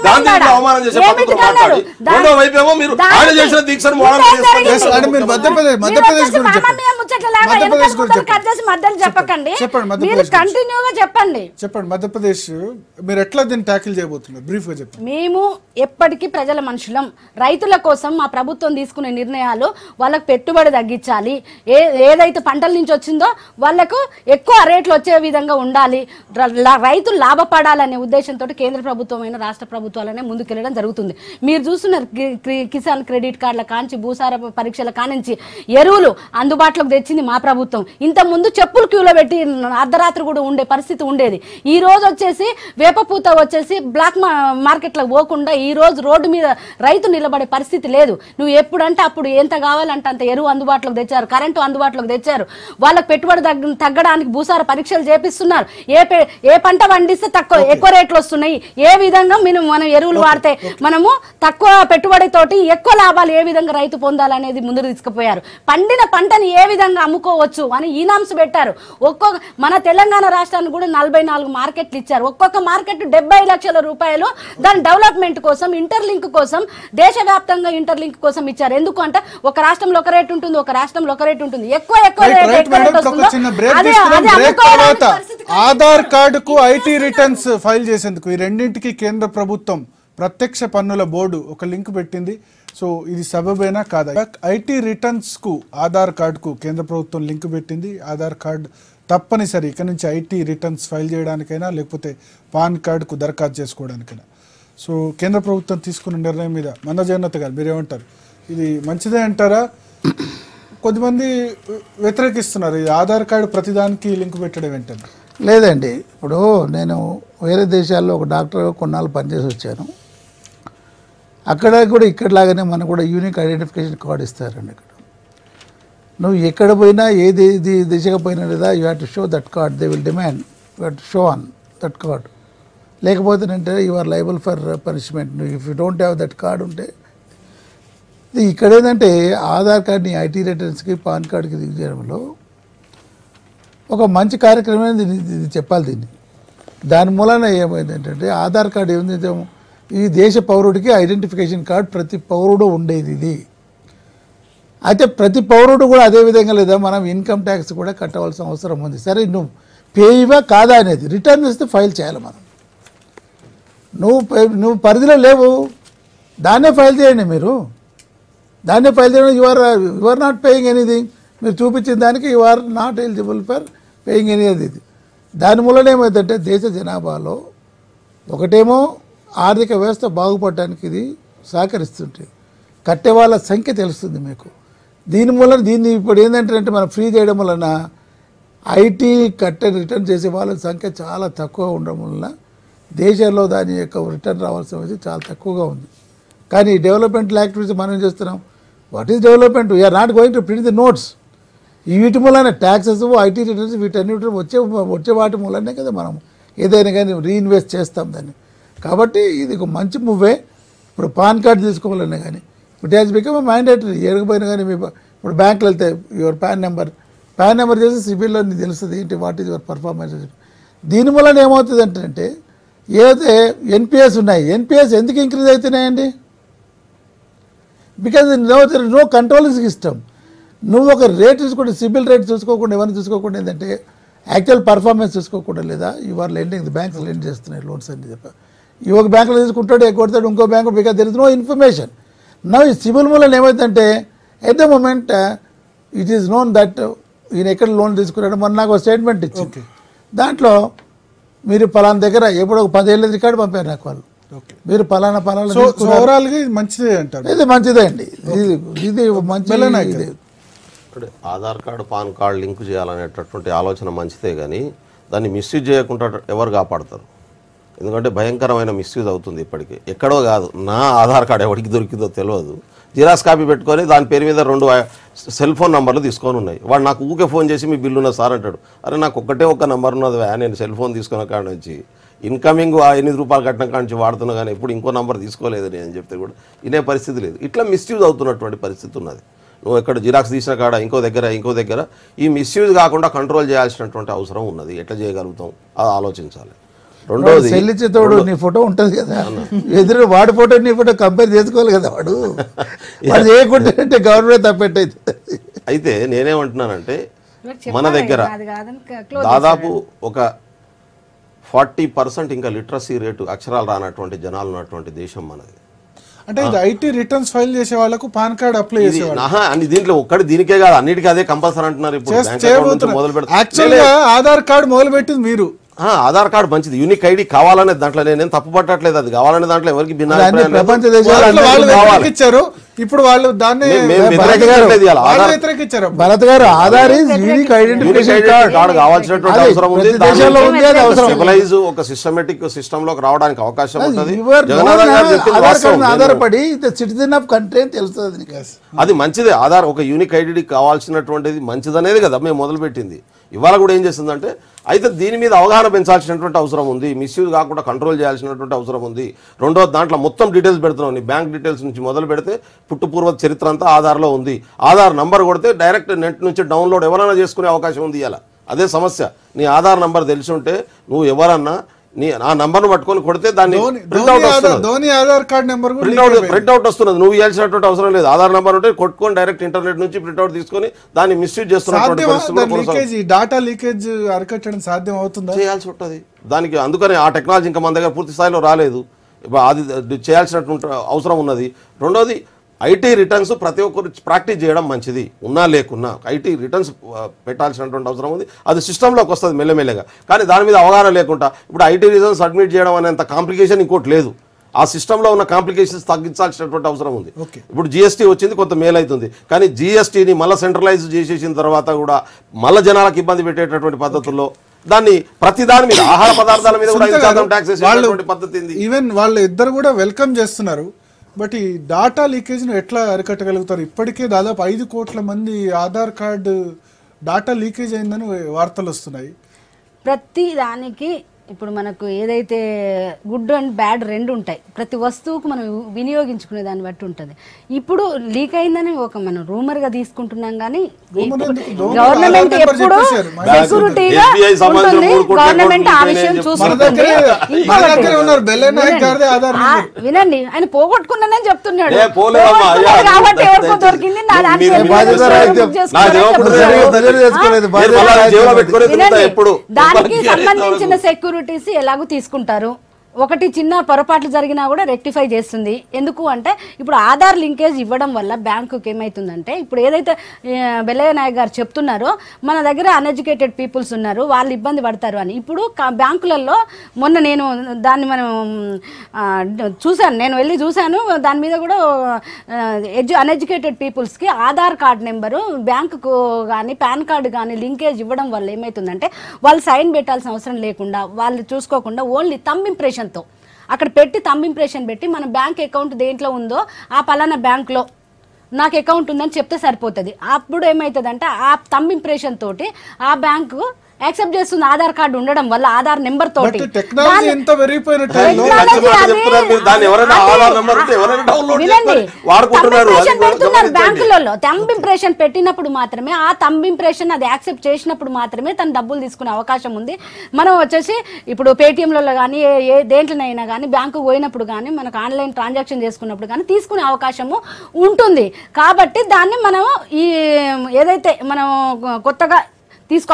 గాంధీని అవమానం చేసే పద్ధతిలో మాట్లాడి, రెండో వైపు ఏమో మీరు ఆయన చేసిన దీక్షను చెప్పకండి, మీరు కంటిన్యూగా చెప్పండి. మధ్యప్రదేశ్ మీరు ఎట్లా దీన్ని ట్యాకిల్ చేయబోతున్నారు బ్రీఫ్ గా చెప్పండి. మేము ఎప్పటికీ ప్రజల మనుషులం. రైతుల కోసం మా ప్రభుత్వం తీసుకునే నిర్ణయాలు వాళ్ళకు పెట్టుబడి తగ్గించాలి, ఏదైతే పంటల నుంచి వచ్చిందో వాళ్ళకు ఎక్కువ రేట్లు వచ్చే విధంగా ఉండాలి, రైతులు లాభపడాలనే ఉద్దేశంతో కేంద్ర ప్రభుత్వమైన రాష్ట్ర ప్రభుత్వాలనే ముందుకెళ్ళడం జరుగుతుంది. మీరు చూస్తున్నారు కిసాన్ క్రెడిట్ కార్డుల కాంచి, భూసార పరీక్షల కానించి ఎరువులు అందుబాటులోకి తెచ్చింది మా ప్రభుత్వం. ఇంత ముందు చెప్పులు క్యూలో పెట్టి అర్ధరాత్రి కూడా ఉండే పరిస్థితి ఉండేది. ఈ రోజు వచ్చేసి వేపపూత వచ్చేసి బ్లాక్ మార్కెట్లకు పోకుండా ఈ రోజు రోడ్డు మీద రైతు నిలబడే పరిస్థితి లేదు. నువ్వు ఎప్పుడంటే అప్పుడు ఎంత కావాలంటే అంత ఎరువు అందుబాటులోకి తెచ్చారు, కరెంటు అందుబాటులోకి తెచ్చారు, వాళ్ళకి పెట్టుబడి తగ్గడానికి భూసార పరీక్షలు చేపిస్తున్నారు. ఏ పంట పండిస్తే ఎక్కువ రేట్లు వస్తున్నాయి, ఏ విధంగా మనం ఎరువులు వాడితే మనము తక్కువ పెట్టుబడితోటి ఎక్కువ లాభాలు ఏ విధంగా రైతు పొందాలనేది ముందు తీసుకుపోయారు. పండిన పంటని ఏ విధంగా అమ్ముకోవచ్చు అని ఈనామ్స్ పెట్టారు. మన తెలంగాణ రాష్ట్రానికి కూడా 44 మార్కెట్లు ఇచ్చారు. ఒక్కొక్క మార్కెట్ 70 లక్షల రూపాయలు దాని డెవలప్మెంట్ కోసం, ఇంటర్లింక్ కోసం, దేశవ్యాప్తంగా ఇంటర్లింక్ కోసం ఇచ్చారు. ఎందుకు అంటే ఒక రాష్ట్రంలో ఒక రేట్ ఉంటుంది, ఒక రాష్ట్రంలో ఒక రేట్ ఉంటుంది. ఎక్కువ ఆధార్ కార్డుకు ఐటీ రిటర్న్స్ ఫైల్ చేసేందుకు ఈ రెండింటికి కేంద్ర ప్రభుత్వం ప్రత్యక్ష పన్నుల బోర్డు ఒక లింక్ పెట్టింది. సో ఇది సబబేనా కాదా? ఐటీ రిటర్న్స్ కు ఆధార్ కార్డుకు కేంద్ర ప్రభుత్వం లింక్ పెట్టింది. ఆధార్ కార్డు తప్పనిసరి ఇక్కడ నుంచి ఐటీ రిటర్న్స్ ఫైల్ చేయడానికైనా లేకపోతే పాన్ కార్డుకు దరఖాస్తు చేసుకోవడానికైనా. సో కేంద్ర ప్రభుత్వం తీసుకున్న నిర్ణయం మీద మంద జగన్నాథ్ గారు మీరేమంటారు? ఇది మంచిదే అంటారా? కొద్దిమంది వ్యతిరేకిస్తున్నారు ఈ ఆధార్ కార్డు ప్రతిదానికి లింక్ పెట్టడం ఏంటంటే. లేదండి, ఇప్పుడు నేను వేరే దేశాల్లో ఒక డాక్టర్ కొన్నాళ్ళు పనిచేసి వచ్చాను. అక్కడ కూడా ఇక్కడలాగానే మనకు కూడా యూనిక్ ఐడెంటిఫికేషన్ కార్డు ఇస్తారండి. ఇక్కడ నువ్వు ఎక్కడ పోయినా ఏది దిశగా పోయినా లేదా you have to show that card, they will demand you have to show on that card. లేకపోతే అంటే you are liable for punishment. నువ్వు if you don't have that card ఉంటే. ఇక్కడ ఏంటంటే ఆధార్ కార్డ్ని ఐటీ రిటర్న్స్కి పాన్ కార్డ్కి దిగజేయడంలో ఒక మంచి కార్యక్రమం ఇది చెప్పాలి. దీన్ని దాని మూలన ఏమైందంటే ఆధార్ కార్డు ఏమైంది, ఈ దేశ పౌరుడికి ఐడెంటిఫికేషన్ కార్డ్ ప్రతి పౌరుడు ఉండేది ఇది. అయితే ప్రతి పౌరుడు కూడా అదే విధంగా లేదా మనం ఇన్కమ్ ట్యాక్స్ కూడా కట్టవలసిన అవసరం ఉంది. సరే నువ్వు పేయివా కాదా అనేది రిటర్న్ ఇస్తే ఫైల్ చేయాలి. మనం నువ్వు పరిధిలో లేవు, దాన్నే ఫైల్ చేయండి. మీరు దాన్నే ఫైల్ చేయడం you are not paying anything. మీరు చూపించిన దానికి you are not eligible for paying any అది. దాని మూలన ఏమవుతుందంటే దేశ జనాభాలో ఒకటేమో ఆర్థిక వ్యవస్థ బాగుపడటానికి ఇది సహకరిస్తుంటుంది, కట్టే వాళ్ళ సంఖ్య తెలుస్తుంది మీకు. దీని మూలన దీన్ని ఇప్పుడు ఏంటంటే మనం ఫ్రీ చేయడం వలన ఐటీ రిటర్న్ చేసే వాళ్ళ సంఖ్య చాలా తక్కువ ఉండడం వలన దేశంలో దాని యొక్క రిటర్న్ రావాల్సిన చాలా తక్కువగా ఉంది. కానీ డెవలప్మెంట్ యాక్టివిటీస్ మనం చేస్తున్నాం. What is development? We are not going to print the notes. వీటి మూలనే ట్యాక్సెస్ ఐటీ రిటర్న్స్ వీటన్నిటి వచ్చే వాటి మూలనే కదా మనం ఏదైనా కానీ రీఇన్వెస్ట్ చేస్తాం దాన్ని. కాబట్టి ఇది ఒక మంచి మూవే. ఇప్పుడు పాన్ కార్డు తీసుకోవాలన్నా కానీ ఇట్ హ్యాస్ బికమ్ మ్యాండేటరీ. ఎరగపోయినా కానీ ఇప్పుడు బ్యాంకులు వెళ్తే యువర్ పాన్ నెంబర్ చేసి సిబిల్లో నీకు తెలుస్తుంది ఏంటి వాట్ ఈజ్ యువర్ పర్ఫార్మెన్స్. దీని వలన ఏమవుతుంది అంటే ఏదైతే ఎన్పిఎస్ ఉన్నాయి, ఎన్పిఎస్ ఎందుకు ఇంక్రీజ్ అవుతున్నాయండి? Because no controlling system. నువ్వు ఒక రేట్ చూసుకోండి, సిబిల్ రేట్ చూసుకోకుండా ఎవరిని చూసుకోకుండా ఏంటంటే యాక్చువల్ పర్ఫార్మెన్స్ చూసుకోకుండా లేదా యువర్ లెండింగ్ బ్యాంక్స్ లెండ్ చేస్తున్నాయి లోన్స్ అని చెప్పి ఈ ఒక బ్యాంకులో తీసుకుంటాడు ఎగ్గొడతాడు ఇంకో bank because there is no information. నా ఈ సిబిల్ మూలన ఏమైందంటే at the moment it is known that ఈయన ఎక్కడ లోన్ తీసుకున్నాడు. మొన్న నాకు ఒక స్టేట్మెంట్ ఇచ్చింది, దాంట్లో మీరు పలానా దగ్గర ఎప్పుడో ఒక 10 ఏళ్ళ రికార్డు పంపారు నాకు వాళ్ళు, మీరు పలానా మంచిదే అంటారు. ఇది మంచిదే అండి, ఇది మంచి. అంటే Aadhaar card PAN card link చేయాలనేటటువంటి ఆలోచన మంచిదే, కానీ దాన్ని మిస్యూజ్ చేయకుండా ఎవరు కాపాడతారు? ఎందుకంటే భయంకరమైన మిస్యూజ్ అవుతుంది. ఇప్పటికీ ఎక్కడో కాదు, నా ఆధార్ కార్డు ఎవరికి దొరికిందో తెలియదు, జిరాక్స్ కాపీ పెట్టుకొని దాని పేరు మీద 2 సెల్ ఫోన్ నంబర్లు తీసుకొని ఉన్నాయి. వాడు నాకు ఊకే ఫోన్ చేసి మీ బిల్లు ఉన్నది సార్ అంటాడు. అరే నాకు ఒక్క నంబర్ ఉన్నది, నేను సెల్ ఫోన్ తీసుకున్న కాడ నుంచి ఇన్కమింగ్ ₹8 కట్టిన కాడ నుంచి వాడుతున్నా, కానీ ఎప్పుడు ఇంకో నంబర్ తీసుకోలేదు నేను చెప్తే కూడా వినే పరిస్థితి లేదు. ఇట్లా మిస్యూజ్ అవుతున్నటువంటి పరిస్థితి ఉన్నది. నువ్వు ఎక్కడ జిరాక్స్ తీసిన కాడ ఇంకో దగ్గర ఈ మిస్యూజ్ కాకుండా కంట్రోల్ చేయాల్సినటువంటి అవసరం ఉన్నది. ఎట్లా చేయగలుగుతాం అది ఆలోచించాలి. రెండోది చెల్లించేతోడు నీ ఫోటో ఉంటుంది కదా, ఎదురు వాడి ఫోటో నీ ఫోటో కంపేర్ చేసుకోవాలి కదా, వాడు చేయకుంటే గవర్నమెంట్ తప్పెట్టయితే. అయితే నేనేమంటున్నానంటే మన దగ్గర దాదాపు ఒక 40% ఇంకా లిటరసీ రేటు అక్షరాలు రానటువంటి జనాలు ఉన్నటువంటి దేశం మనది. అంటే ఇది ఐటీ రిటర్న్స్ ఫైల్ చేసే వాళ్ళకు పాన్ కార్డ్ అప్లై చేసేవాళ్ళు దీంట్లో ఒక్కటి దీనికే కాదు, అన్నిటికీ అదే కంపల్సరీ అంటున్నారు. ఇప్పుడు మొదలు పెడతారు. ఆధార్ కార్డు మొదలు పెట్టింది మీరు. ఆధార్ కార్డు మంచిది, యూనిక్ ఐడి కావాలనే దాంట్లో నేను తప్పు పట్టట్లేదు. అది కావాలనే దాంట్లో ఎవరికి ప్రపంచ దేశాలు ఇచ్చారు. ఇప్పుడు వాళ్ళు దాన్ని భరత్ గారు ఆధార్ యూనిక్ ఐడెంటిఫికేషన్ కార్డు కావాల్సినటువంటి అవసరం ఉంది. స్టెబిలైజ్ ఒక సిస్టమేటిక్ సిస్టమ్ లోకి రావడానికి అవకాశం ఉంటుంది. ఆధారపడి సిటిజన్ ఆఫ్ కంట్రీ అని తెలుస్తుంది. అది మంచిదే. ఆధార్ ఒక యూనిక్ ఐడెంటిటీ కావాల్సినటువంటిది మంచిదనేది కదా మేము మొదలు పెట్టింది. ఇవాళ కూడా ఏం చేస్తుందంటే అయితే దీని మీద అవగాహన పెంచాల్సినటువంటి అవసరం ఉంది, మిస్యూజ్ కాకుండా కంట్రోల్ చేయాల్సినటువంటి అవసరం ఉంది. రెండోది దాంట్లో మొత్తం డీటెయిల్స్ పెడుతున్నాం. నీ బ్యాంక్ డీటెయిల్స్ నుంచి మొదలు పెడితే పుట్టుపూర్వ చరిత్ర అంతా ఆధార్లో ఉంది. ఆధార్ నంబర్ కొడితే డైరెక్ట్ నెట్ నుంచి డౌన్లోడ్ ఎవరైనా చేసుకునే అవకాశం ఉంది. ఇలా అదే సమస్య, నీ ఆధార్ నంబర్ తెలిసి ఉంటే నువ్వు ఎవరన్నా ఆ నంబర్ను పట్టుకొని కొడితే దాన్ని ప్రింట్అవుట్ వస్తున్నది. నువ్వు ఇవ్వాల్సినటువంటి అవసరం లేదు. ఆధార్ నంబర్ ఉంటే కొట్టుకొని డైరెక్ట్ ఇంటర్నెట్ నుంచి ప్రింట్అవుట్ తీసుకొని దాన్ని మిస్యూజ్ చేస్తున్నటువంటి డాటా లీకేజ్ అరికట్టడం సాధ్యం అవుతుందా? చేయాల్సి ఉంటుంది దానికి. అందుకని ఆ టెక్నాలజీ ఇంకా మన దగ్గర పూర్తి స్థాయిలో రాలేదు. అది చేయాల్సినటువంటి అవసరం ఉన్నది. రెండోది ఐటీ రిటర్న్స్ ప్రతి ఒక్కరు ప్రాక్టీస్ చేయడం మంచిది, ఉన్నా లేకున్నా ఐటీ రిటర్న్స్ పెట్టాల్సినటువంటి అవసరం ఉంది. అది సిస్టంలోకి వస్తుంది మెల్లమెల్లగా, కానీ దాని మీద అవగాహన లేకుండా ఇప్పుడు ఐటీ రిటర్న్స్ సబ్మిట్ చేయడం అనేంత కాంప్లికేషన్ ఇంకోటి లేదు. ఆ సిస్టంలో ఉన్న కాంప్లికేషన్స్ తగ్గించాల్సినటువంటి అవసరం ఉంది. ఇప్పుడు జిఎస్టీ వచ్చింది, కొంత మేలు అవుతుంది, కానీ జిఎస్టీని మళ్ళీ సెంట్రలైజ్ చేసేసిన తర్వాత కూడా మళ్ళీ జనాలకు ఇబ్బంది పెట్టేటటువంటి పద్ధతుల్లో దాన్ని ప్రతి దాని మీద ఆహార పదార్థాల మీద కూడా 5% ట్యాక్స్ వేసేటువంటి పద్ధతి. ఈవెన్ వాళ్ళు ఇద్దరు కూడా వెల్కమ్ చేస్తున్నారు. బట్ ఈ డాటా లీకేజ్ను ఎట్లా అరికట్టగలుగుతారు? ఇప్పటికే దాదాపు 5 కోట్ల మంది ఆధార్ కార్డు డాటా లీకేజ్ అయిందని వార్తలు వస్తున్నాయి. ప్రతి దానికి ఇప్పుడు మనకు ఏదైతే గుడ్ అండ్ బ్యాడ్ రెండు ఉంటాయి. ప్రతి వస్తువుకు మనం వినియోగించుకునే దాన్ని బట్టి ఉంటుంది. ఇప్పుడు లీక్ అయిందని ఒక మనం రూమర్గా తీసుకుంటున్నాం, కానీ గవర్నమెంట్ ఎప్పుడు సెక్యూరిటీగా ఉంటుంది. గవర్నమెంట్ ఆ విషయం చూసుకుంటుంది. వినండి, ఆయన పోగొట్టుకున్నానని చెప్తున్నాడు కాబట్టి ఎవరికో దొరికింది. దానికి సంబంధించిన సెక్యూరిటీ ఎలాగూ తీసుకుంటారు. ఒకటి చిన్న పొరపాట్లు జరిగినా కూడా రెక్టిఫై చేస్తుంది. ఎందుకు అంటే ఇప్పుడు ఆధార్ లింకేజ్ ఇవ్వడం వల్ల బ్యాంకుకి ఏమవుతుందంటే, ఇప్పుడు ఏదైతే బెల్లయ్య నాయక్ గారు చెప్తున్నారో మన దగ్గర అన్ఎడ్యుకేటెడ్ పీపుల్స్ ఉన్నారు, వాళ్ళు ఇబ్బంది పడతారు అని. ఇప్పుడు బ్యాంకులలో మొన్న నేను దాన్ని నేను వెళ్ళి చూశాను. దాని మీద కూడా అన్ఎడ్యుకేటెడ్ పీపుల్స్కి ఆధార్ కార్డ్ నెంబరు బ్యాంకుకు కానీ పాన్ కార్డు కానీ లింకేజ్ ఇవ్వడం వల్ల ఏమవుతుందంటే వాళ్ళు సైన్ పెట్టాల్సిన అవసరం లేకుండా, వాళ్ళు చూసుకోకుండా ఓన్లీ థంబ్ ఇంప్రెషన్తో అక్కడ పెట్టి థంబ్ ఇంప్రెషన్ పెట్టి మన బ్యాంక్ అకౌంట్ దేంట్లో ఉందో ఆ పలానా బ్యాంక్లో నాకు అకౌంట్ ఉందని చెప్తే సరిపోతుంది. అప్పుడు ఏమవుతుందంటే ఆ థంబ్ ఇంప్రెషన్ తోటి ఆ బ్యాంకు యాక్సెప్ట్ చేస్తుంది ఆధార్ కార్డు ఉండడం వల్ల, ఆధార్ నెంబర్ తోటి. టెక్నాలజీ ఎంత పెరిగిపోయిన టైంలో బ్యాంకులలో థంబ్ ఇంప్రెషన్ పెట్టినప్పుడు మాత్రమే, ఆ థంబ్ ఇంప్రెషన్ అది యాక్సెప్ట్ చేసినప్పుడు మాత్రమే తను డబ్బులు తీసుకునే అవకాశం ఉంది. మనం వచ్చేసి ఇప్పుడు పేటిఎంలలో కానీ ఏ దేంట్లోనైనా కానీ బ్యాంకు పోయినప్పుడు కానీ మనకు ఆన్లైన్ ట్రాన్సాక్షన్ చేసుకున్నప్పుడు కానీ తీసుకునే అవకాశము ఉంటుంది. కాబట్టి దాన్ని మనం ఈ ఏదైతే మనం కొత్తగా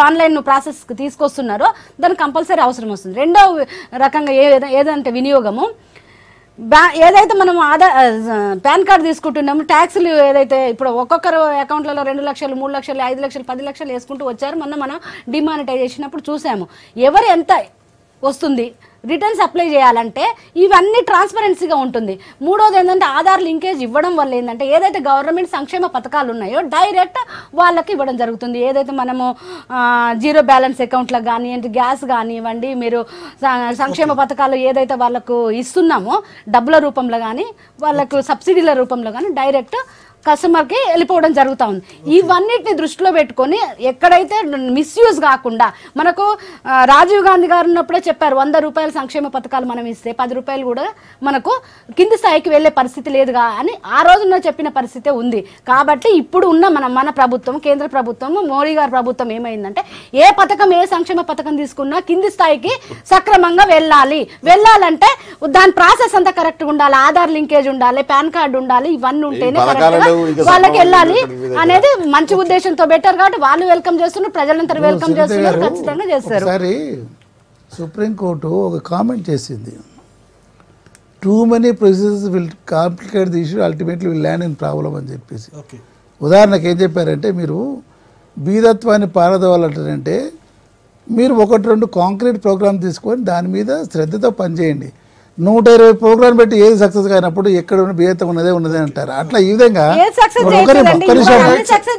ఆన్లైన్ ప్రాసెస్ తీసుకొస్తున్నారో దానికి కంపల్సరీ అవసరం వస్తుంది. రెండో రకంగా ఏదంటే వినియోగము, ఏదైతే మనం పాన్ కార్డు తీసుకుంటున్నాము, ట్యాక్సులు ఏదైతే ఇప్పుడు ఒక్కొక్కరు అకౌంట్లలో 2 లక్షలు 3 లక్షలు 5 లక్షలు 10 లక్షలు వేసుకుంటూ వచ్చారు. మనం డిమానిటైజేషన్ అప్పుడు చూసాము ఎవరు ఎంత వస్తుంది. రిటర్న్స్ అప్లై చేయాలంటే ఇవన్నీ ట్రాన్స్పరెన్సీగా ఉంటుంది. మూడోది ఏంటంటే ఆధార్ లింకేజ్ ఇవ్వడం వల్ల ఏంటంటే ఏదైతే గవర్నమెంట్ సంక్షేమ పథకాలు ఉన్నాయో డైరెక్ట్ వాళ్ళకి ఇవ్వడం జరుగుతుంది. ఏదైతే మనము జీరో బ్యాలెన్స్ అకౌంట్లకు కానివ్వండి, గ్యాస్ కానివ్వండి, మీరు సంక్షేమ పథకాలు ఏదైతే వాళ్ళకు ఇస్తున్నామో డబ్బుల రూపంలో కానీ వాళ్ళకు సబ్సిడీల రూపంలో కానీ డైరెక్ట్ కస్టమర్కి వెళ్ళిపోవడం జరుగుతూ ఉంది. ఇవన్నిటిని దృష్టిలో పెట్టుకొని ఎక్కడైతే మిస్యూజ్ కాకుండా, మనకు రాజీవ్ గాంధీ గారు ఉన్నప్పుడే చెప్పారు 100 రూపాయల సంక్షేమ పథకాలు మనం ఇస్తే 10 రూపాయలు కూడా మనకు కింది స్థాయికి వెళ్ళే పరిస్థితి లేదుగా అని ఆ రోజున చెప్పిన పరిస్థితే ఉంది. కాబట్టి ఇప్పుడు ఉన్న మన ప్రభుత్వం, కేంద్ర ప్రభుత్వం, మోడీ గారి ప్రభుత్వం ఏమైందంటే ఏ పథకం ఏ సంక్షేమ పథకం తీసుకున్నా కింది స్థాయికి సక్రమంగా వెళ్ళాలంటే దాని ప్రాసెస్ అంతా కరెక్ట్గా ఉండాలి, ఆధార్ లింకేజ్ ఉండాలి, పాన్ కార్డు ఉండాలి, ఇవన్నీ ఉంటేనే కరెక్ట్గా వాళ్ళకి వెళ్ళాలి అనేది మంచి ఉద్దేశంతో పెట్టారు. కాబట్టి వాళ్ళు వెల్కమ్ చేస్తున్నారు, ప్రజలంతా వెల్కమ్ చేస్తున్నారు, ఖచ్చితంగా చేస్తారు. ఒకసారి సుప్రీంకోర్టు ఒక కామెంట్ చేసింది, too many procedures will complicate the issue, ultimately will land in problem అని చెప్పేసి. ఉదాహరణకు ఏం చెప్పారంటే, మీరు బీదత్వాన్ని పారదోవాలంటారంటే మీరు 1-2 కాంక్రీట్ ప్రోగ్రామ్ తీసుకొని దాని మీద శ్రద్ధతో పనిచేయండి. 120 ప్రోగ్రామ్ పెట్టి ఏది సక్సెస్ కానప్పుడు ఎక్కడ ఉన్న బీదత్వం ఉన్నదే అంటారు. అట్లా ఈ విధంగా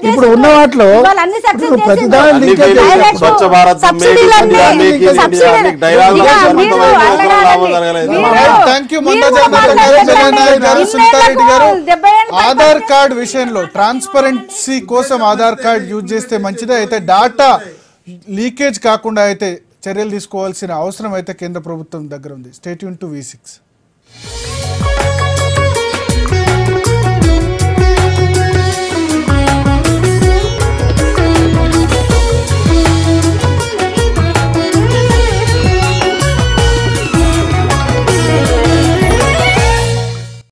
ఇప్పుడు ఉన్న వాటిలో ప్రతిదాని ఆధార్ కార్డ్ విషయంలో ట్రాన్స్పరెన్సీ కోసం ఆధార్ కార్డ్ యూజ్ చేస్తే మంచిదే. అయితే డాటా లీకేజ్ కాకుండా అయితే చర్యలు తీసుకోవాల్సిన అవసరం అయితే కేంద్ర ప్రభుత్వం దగ్గర ఉంది. Stay tune to V6.